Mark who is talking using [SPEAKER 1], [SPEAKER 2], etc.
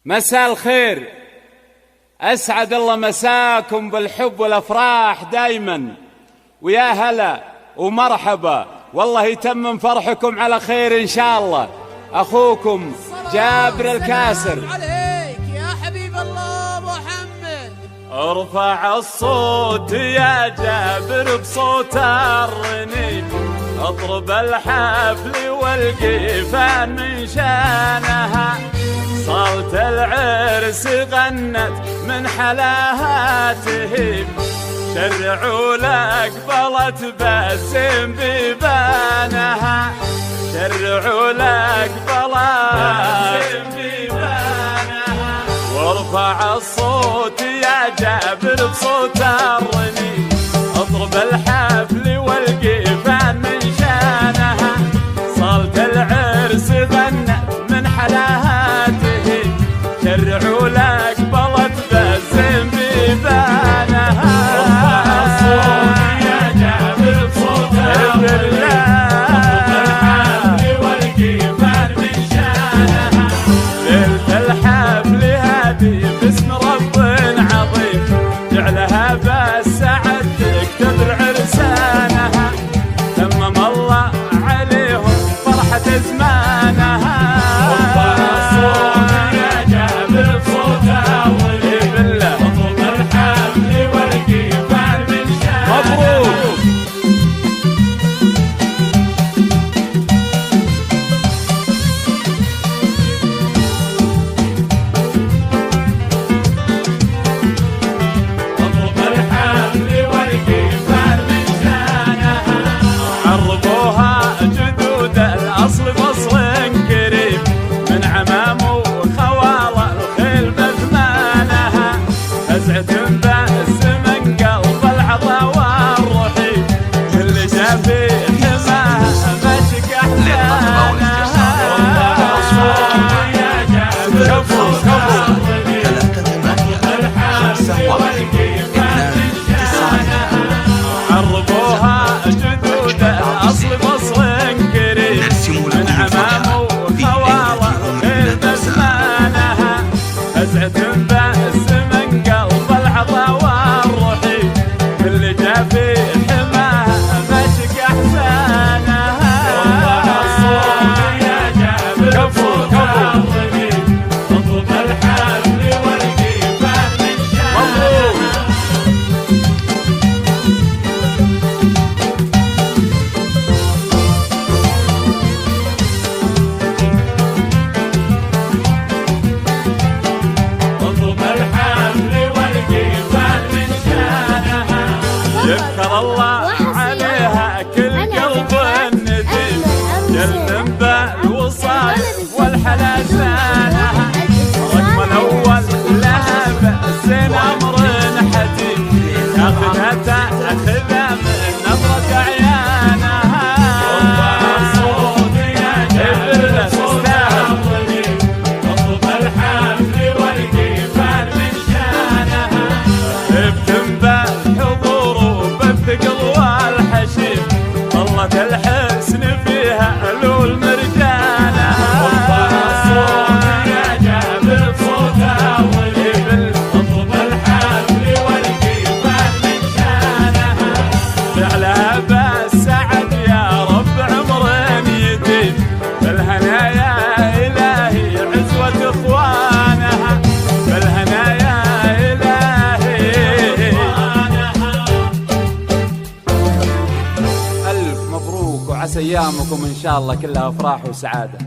[SPEAKER 1] مساء الخير، أسعد الله مساكم بالحب والأفراح دايما، ويا هلا ومرحبا، والله يتمم فرحكم على خير إن شاء الله. أخوكم جابر الكاسر.
[SPEAKER 2] عليك يا حبيب الله محمد.
[SPEAKER 1] ارفع الصوت يا جابر بصوت الرنين، اضرب الحفل والقيفان من شانها، صوت العرس غنت من حلاها تهيب، شرعوا لقبلت باسم بيبانها، شرعوا لقبلت باسم بيبانها. وارفع الصوت يا جابر بصوت الرنين، اضرب الحفل والقيفان من شانها، صوت العرس غنت من حلاها تهيب، شرعوا لقبلت باسم بيبانها. ارفع الصوت يا جابر بصوت الرنين، اضرب الحفل والقيفان من شانها، ليلة الحفل هذه باسم رب عظيم، جعلها بالسعد تكتب عرسانها، تمم الله عليهم فرحة زمانها. ارفع الصوت يا جابر بصوت الرنين، بالله اضرب الحفل والقيفان من شانها. مبروك. الأصل فصل كريم من عمام وخوال الخيل بثمانها، فزعة بأس من قلب العطا والرحيم، اللي جا في حماها مشك أحزانها. يا جابر بصوت الرنين، الحفل والقيفان من شانها، عربوها جدود الأصل فصل من عمام وخوال الخيل بزمانها، فزعة بأس من قلب العطا والرحيم، اللي جا في حماها مشك أحزانها. ارفع الصوت يا جابر بصوت الرنين، اضرب الحفل والقيفان من شانها. يذكر الله عليها كل قلب نديم، جل بالوصال والحلا زانها، رقم الأول لها بأسن أمر حديد، ياخذها تأخذها من نظرة عيانها. ارفع الصوت يا جابر بصوت الرنين، اضرب الحفل والقيفان من شانها، ابتم ثقل والحشيم، ظلت الحسن فيها علول مرجانها. ارفع الصوت يا جابر بصوت الرنين، اضرب الحفل والقيفان من شانها، جعلها بالسعد يا رب عمر يديم، بالهنايا الهي عزوة اخوانها، بالهنايا عسى ايامكم ان شاء الله كلها افراح وسعاده.